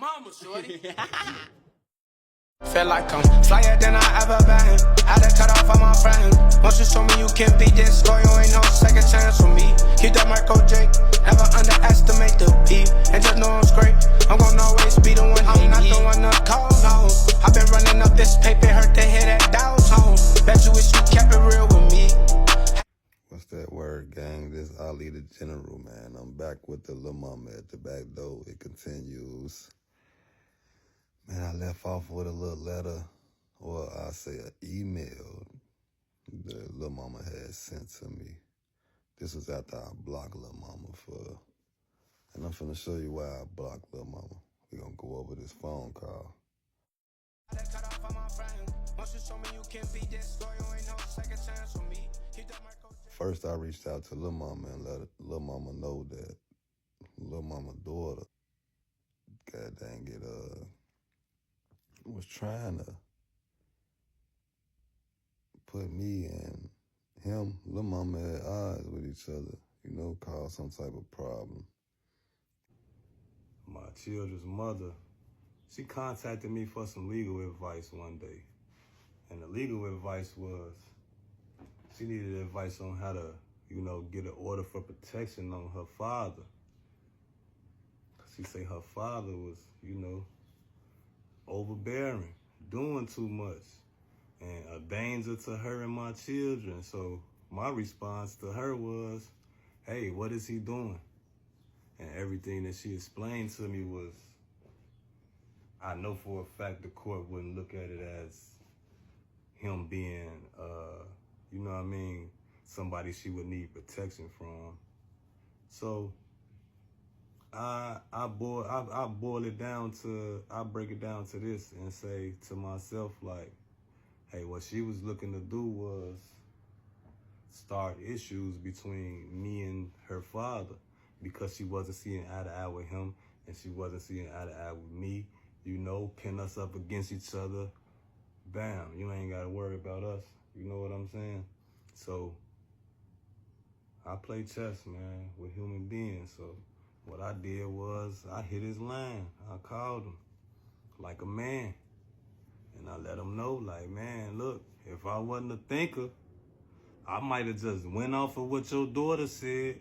mama, shorty. Feel like I'm flyer than I ever been. Had to cut off all my friends. Once you show me you can be this loyal, ain't no second chance for me. Keep that Marco J, never underestimate the beat. And just know I'm straight, I'm gonna always be the one. I'm not the one to call, no. I've been running up this paper, hurt to hear that Dow's home. Bet you wish you kept it real with me. What's that word, gang? This Ali DaGeneral, man. I'm back with the Lil Mama at the back door. It continues. Man, I left off with a little letter, or I say an email that Lil Mama had sent to me. This was after I blocked Lil Mama and I'm finna show you why I blocked Lil Mama. We gonna go over this phone call. First, I reached out to Lil Mama and let Lil Mama know that Lil Mama's daughter, god dang it, was trying to put me and him, Lil Mama, at odds with each other, you know, cause some type of problem. My children's mother, she contacted me for some legal advice one day. And the legal advice was, she needed advice on how to, you know, get an order for protection on her father. She say her father was, you know, overbearing, doing too much, and a danger to her and my children. So my response to her was, hey, what is he doing? And everything that she explained to me was, I know for a fact the court wouldn't look at it as him being, you know what I mean, somebody she would need protection from. So I boil it down to, I break it down to this and say to myself, like, hey, what she was looking to do was start issues between me and her father, because she wasn't seeing eye to eye with him and she wasn't seeing eye to eye with me. You know, pin us up against each other. Bam, you ain't gotta worry about us. You know what I'm saying? So I play chess, man, with human beings. So what I did was I hit his line. I called him like a man. And I let him know, like, man, look, if I wasn't a thinker, I might have just went off of what your daughter said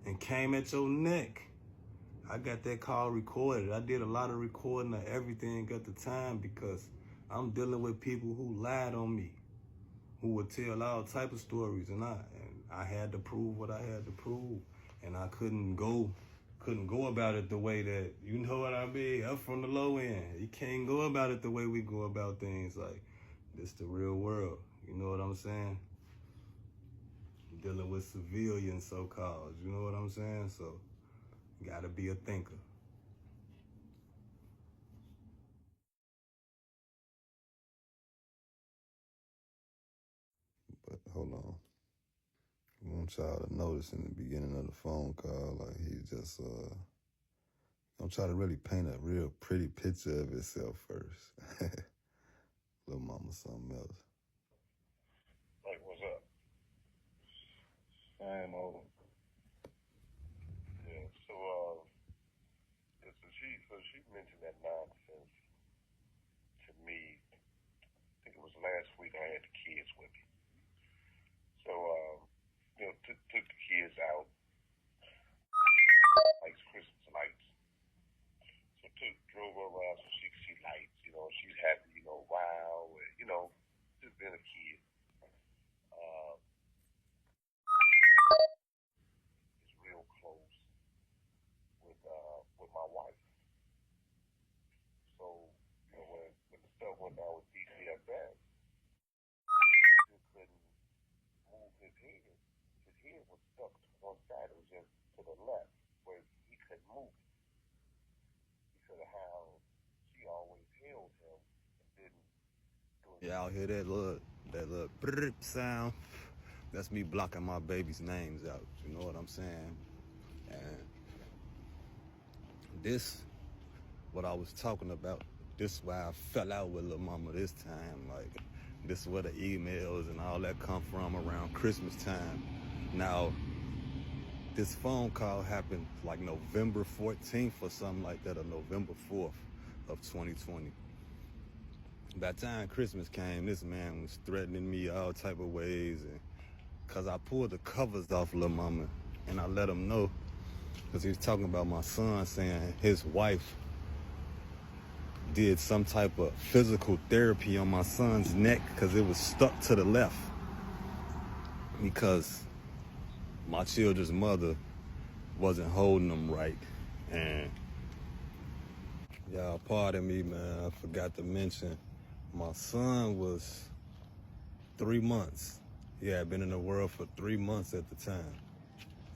and came at your neck. I got that call recorded. I did a lot of recording of everything at the time because I'm dealing with people who lied on me, who would tell all type of stories, and I had to prove what I had to prove, and I couldn't go about it the way that, you know what I mean, up from the low end. You can't go about it the way we go about things. Like, this the real world, you know what I'm saying? Dealing with civilians, so-called, you know what I'm saying? So, gotta be a thinker. But hold on. I want y'all to notice in the beginning of the phone call, like, he's just, don't try to really paint a real pretty picture of himself first. Lil Mama something else. Like, what's up? Same old. Yeah, so she mentioned that nonsense to me. I think it was last week. I had the kids with me. So, you know, took the kids out, like Christmas lights. So drove her around so she could see lights. You know, she's happy. You know, wow, and, you know, just being a kid. Is real close with my wife. So, you know, when the stuff went down with DCFS, he couldn't move his head. His head was stuck to one side. It was just to the left, where he couldn't move it. Because of how she always held him and didn't do it. Y'all hear that little brrr sound? That's me blocking my baby's names out. You know what I'm saying? And this, what I was talking about, this is why I fell out with Lil Mama this time. Like, this is where the emails and all that come from around Christmas time. Now, this phone call happened like November 14th or something like that, or November 4th. of 2020. By the time Christmas came, this man was threatening me all type of ways, and cause I pulled the covers off Lil Mama, and I let him know, cause he was talking about my son, saying his wife did some type of physical therapy on my son's neck because it was stuck to the left, because my children's mother wasn't holding them right. And y'all pardon me, man, I forgot to mention my son was 3 months. He had been in the world for 3 months at the time.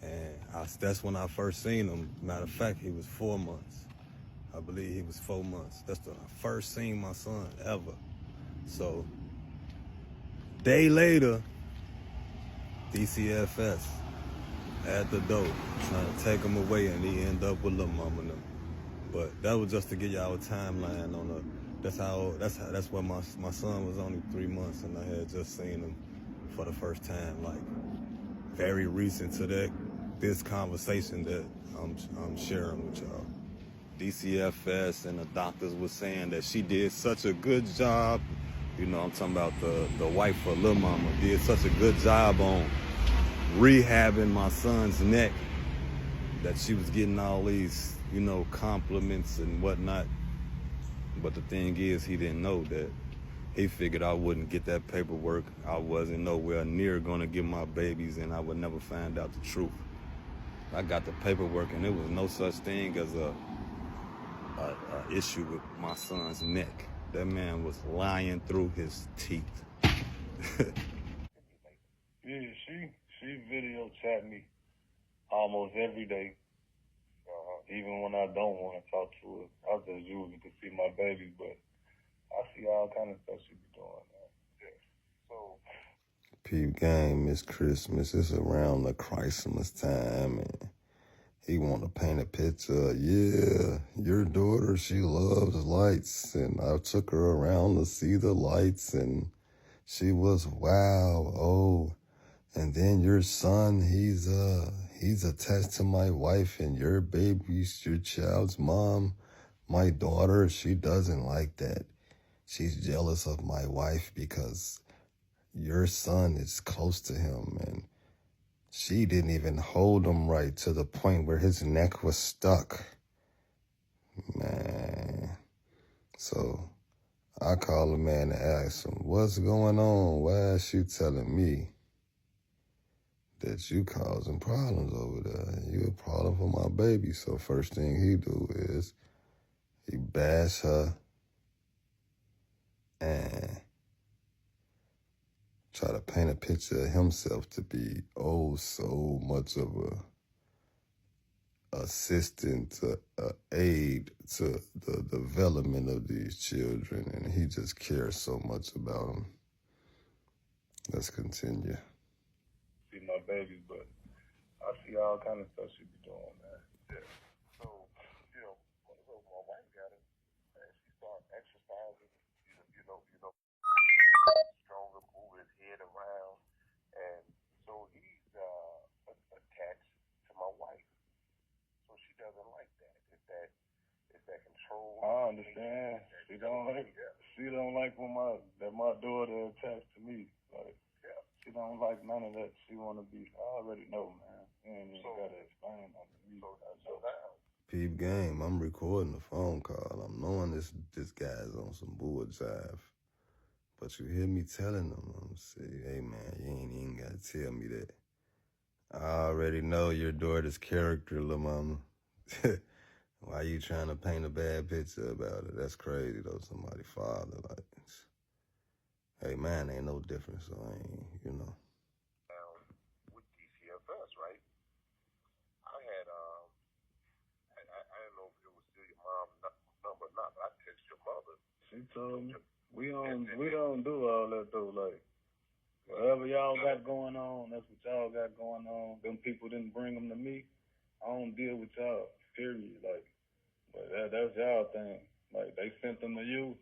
And that's when I first seen him. Matter of fact, he was 4 months. I believe he was 4 months. That's the first seen my son ever. So, day later, DCFS at the door, trying to take him away, and he ended up with Lil Mama and them. But that was just to give y'all a timeline on that's when my son was only 3 months, and I had just seen him for the first time, like very recent to this conversation that I'm sharing with y'all. DCFS and the doctors were saying that she did such a good job. You know, I'm talking about the wife of Lil Mama did such a good job on rehabbing my son's neck that she was getting all these, you know, compliments and whatnot. But the thing is, he didn't know that he figured I wouldn't get that paperwork. I wasn't nowhere near gonna get my babies, and I would never find out the truth. I got the paperwork, and there was no such thing as a issue with my son's neck. That man was lying through his teeth. Yeah, she video chat me almost every day. Even when I don't want to talk to her, I just use it to see my baby. But I see all kind of stuff she be doing. Yeah. So, Peep game, it's Christmas. It's around the Christmas time, and he want to paint a picture. Yeah, your daughter, she loves lights, and I took her around to see the lights, and she was wow. Oh, and then your son, he's attached to my wife, and your baby's your child's mom. My daughter, she doesn't like that. She's jealous of my wife because your son is close to him, and she didn't even hold him right to the point where his neck was stuck. Man. So I call the man and ask him, what's going on? Why is she telling me that you causing problems over there? You a problem for my baby. So first thing he do is he bash her and try to paint a picture of himself to be oh so much of a assistant, aid to the development of these children, and he just cares so much about them. Let's continue. see my baby, but I see all kind of stuff she be doing, man. Yeah. So, so my wife got it, and she started exercising, stronger, move his head around, and so he's attached to my wife. So she doesn't like that. It's that control. I understand. She don't like when my daughter attached to me. Like, Yeah. she don't like none of that. She want to be. I already know, man. You ain't even gotta explain that to me. So now, Peep game, I'm recording a phone call. I'm knowing this guy's on some bull jive. But you hear me telling him, I'm saying, hey man, you ain't even gotta tell me that. I already know your daughter's character, Lil Mama. Why you trying to paint a bad picture about it? That's crazy though, somebody's father. Like, hey man, ain't no difference, so I ain't, with DCFS, right? I had I don't know if it was still your mom's number or not, but I text your mother. She told me we don't do all that though. Like, whatever y'all got going on, that's what y'all got going on. Them people didn't bring them to me. I don't deal with y'all. Period. Like, but that's y'all thing. Like, they sent them to you.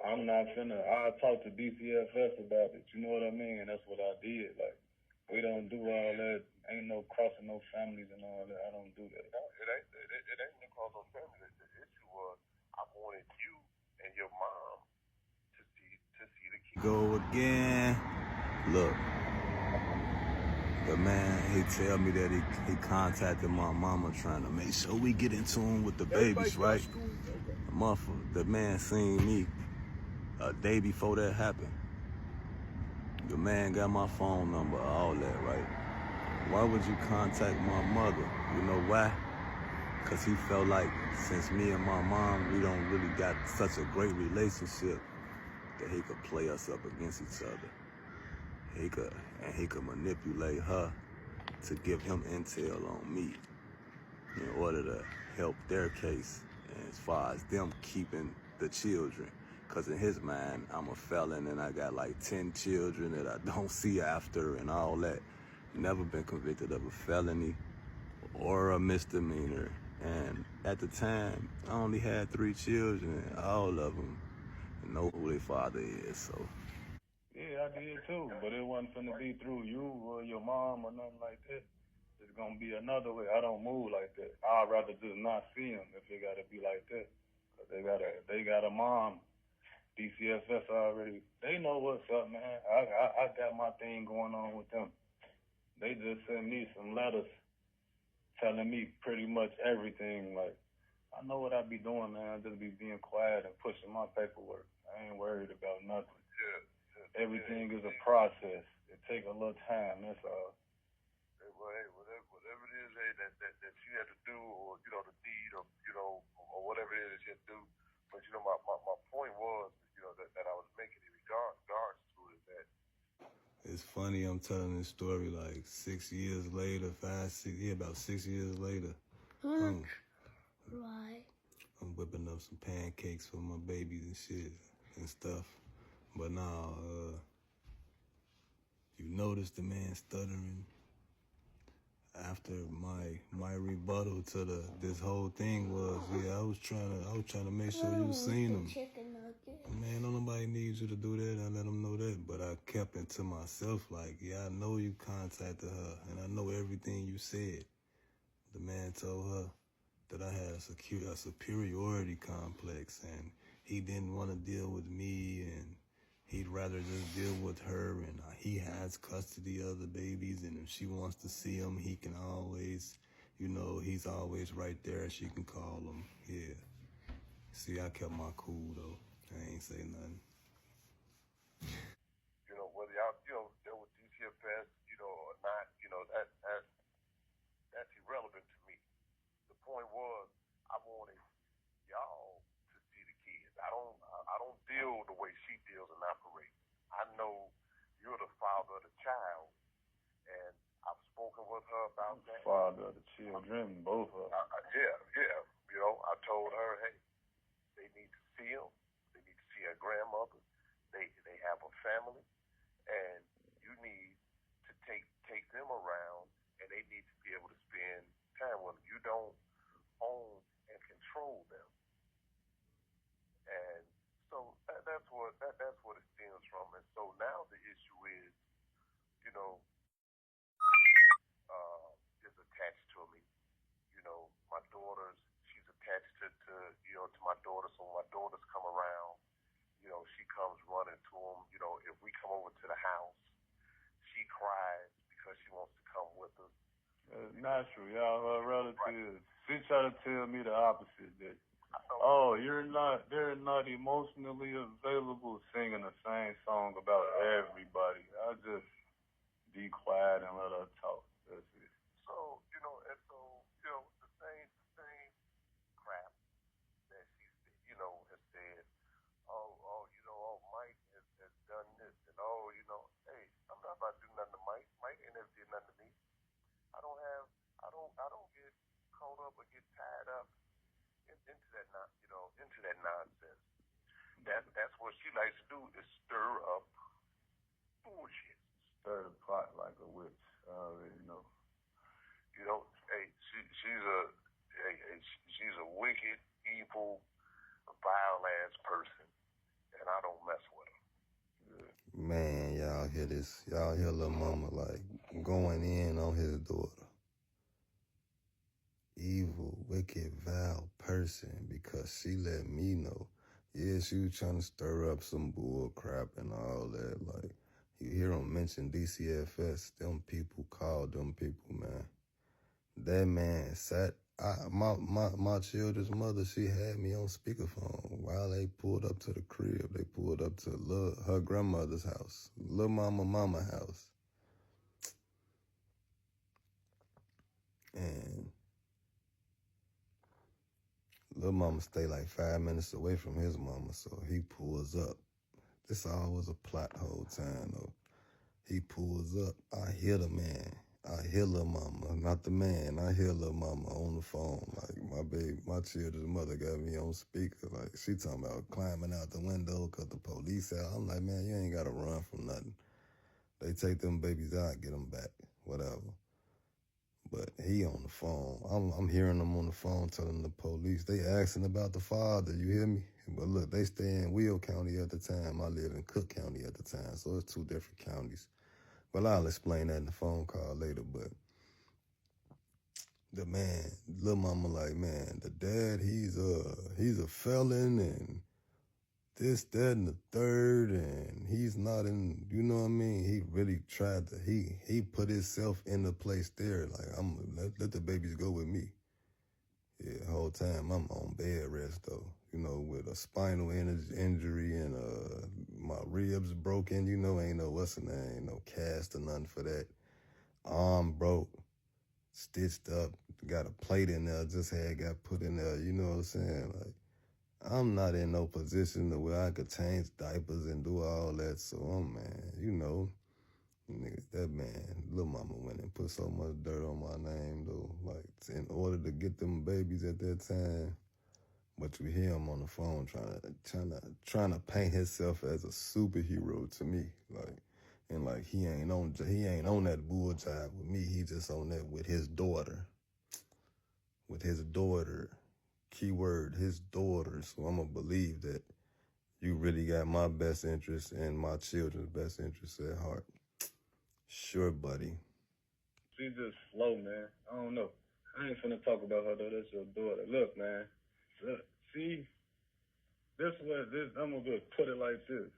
I'm not finna. I talk to DCFS about it. You know what I mean? That's what I did. Like, we don't do all that. Ain't no crossing no families and all that. I don't do that. No, it ain't across no family. The issue was I wanted Go again. Look, the man, he tell me that he contacted my mama trying to make sure we get in tune with the babies, right? The man seen me a day before that happened. The man got my phone number, all that, right? Why would you contact my mother? You know why? Because he felt like since me and my mom, we don't really got such a great relationship that he could play us up against each other. He could manipulate her to give him intel on me in order to help their case as far as them keeping the children. Because in his mind, I'm a felon and I got like 10 children that I don't see after and all that. Never been convicted of a felony or a misdemeanor. And at the time, I only had 3 children, and all of them know who their father is, so. Yeah, I did too, but it wasn't finna be through you or your mom or nothing like that. It's gonna be another way. I don't move like that. I'd rather just not see them if it gotta be like that. Cause they got a mom. DCFS already, they know what's up, man. I got my thing going on with them. They just sent me some letters telling me pretty much everything. Like, I know what I be doing, man. I just be being quiet and pushing my paperwork. I ain't worried about nothing. Everything is a process. It take a little time, that's all. Well, hey, whatever it is, hey, that she had to do, or the deed, or or whatever it is she had to do. But my point was, that I was making in regards to it, that It's funny, I'm telling this story like 6 years later, about 6 years later. Right. I'm whipping up some pancakes for my babies and shit and stuff. But now, you notice the man stuttering after my rebuttal to this whole thing was, yeah, I was trying to make sure you seen him. Man, don't nobody need you to do that. I let them know that, but I kept it to myself. Like, yeah, I know you contacted her, and I know everything you said. The man told her that I had a superiority complex, and he didn't want to deal with me, and he'd rather just deal with her, and he has custody of the babies, and if she wants to see him, he can always, he's always right there. She can call him. Yeah. See, I kept my cool, though. I ain't say nothing. whether y'all deal with DCFS, or not, that's irrelevant to me. The point was, I wanted y'all to see the kids. I don't deal the way she deals and operates. I know you're the father of the child, and I've spoken with her about that. Father of the children, both of them. Yeah. I told her, hey, they need to see him. They need to see her grandmother. They have a family, and you need to take them around, and they need to be able to spend time with them. You don't own and control them. And so that's what it stems from. And so now the issue is, is attached to me. My daughters, she's attached to my daughter. So when my daughters come around, she comes running to them. If we come over to the house, she cries because she wants to come with us. It's natural, y'all her relatives. She try to tell me the opposite, that they're not emotionally available singing the same song about everybody. I just be quiet and let her talk. That's it. So, the same crap that she, has said, Mike has done this, and hey, I'm not about to do nothing to Mike. Mike ain't never did nothing to me. I don't get caught up or get tied up into that nonsense. That's what she likes to do, is stir up bullshit. Stir the pot like a witch. I already know. Hey, she's a wicked, evil, vile ass person, and I don't mess with her. Man, y'all hear this? Y'all hear Lil Mama like going in on his daughter. Evil, wicked, vile person, because she let me know Yeah, she was trying to stir up some bull crap and all that. Like, you hear them mention DCFS. Them people called them people, man. That man sat. My children's mother, she had me on speakerphone while they pulled up to the crib. They pulled up to her grandmother's house, Lil Mama house. And Lil Mama stay like 5 minutes away from his mama, so he pulls up. This all was a plot whole time, though. He pulls up. I hear the man. I hear Lil Mama, not the man. I hear Lil Mama on the phone. Like, my children's mother got me on speaker. Like, she talking about climbing out the window because the police out. I'm like, man, you ain't got to run from nothing. They take them babies out, get them back, whatever. But he on the phone. I'm hearing them on the phone telling the police. They asking about the father, you hear me? But look, they stay in Will County at the time. I live in Cook County at the time, so it's 2 different counties. But I'll explain that in the phone call later. But the man, Lil Mama, like, man, the dad, he's a felon and this, that, and the third, and he's not in, you know what I mean? He really tried to, he put himself in the place there. Like, let the babies go with me. Yeah, the whole time I'm on bed rest though, you know, with a spinal injury and my ribs broken, you know, ain't no what's the name, ain't no cast or nothing for that. Arm broke, stitched up, got a plate in there, got put in there, you know what I'm saying? Like, I'm not in no position to where I could change diapers and do all that, so man, you know, nigga, that man, Lil Mama went and put so much dirt on my name, though, like, in order to get them babies at that time. But you hear him on the phone trying to paint himself as a superhero to me, like, and like he ain't on that bull job with me. He just on that with his daughter. Keyword, his daughter. So I'm gonna believe that you really got my best interest and my children's best interest at heart. Sure, buddy. She just slow, man. I don't know. I ain't finna talk about her, though. That's your daughter. Look, man. Look, see, I'm gonna just put it like this.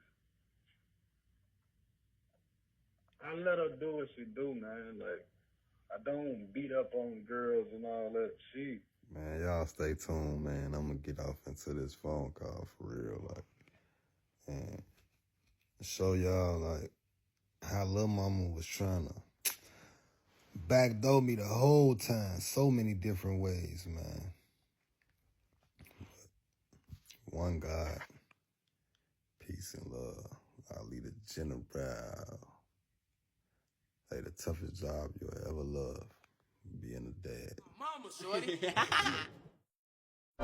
I let her do what she do, man. Like, I don't beat up on girls and all that. Man, y'all stay tuned, man. I'm gonna get off into this phone call for real, like, and show y'all, like, how Lil Mama was trying to backdoor me the whole time, so many different ways, man. But one God, peace and love. I'll lead DaGeneral. Hey, the toughest job you'll ever love, being a dad. Mama, shorty.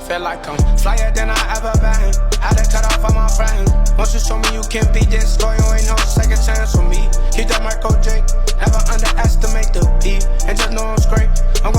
Feel like I'm flyer than I ever been. Had to cut off all my friends. Once you show me you can be this loyal, ain't no second chance for me. Keep that Marco J, never underestimate the beef. And just know I'm straight. I'm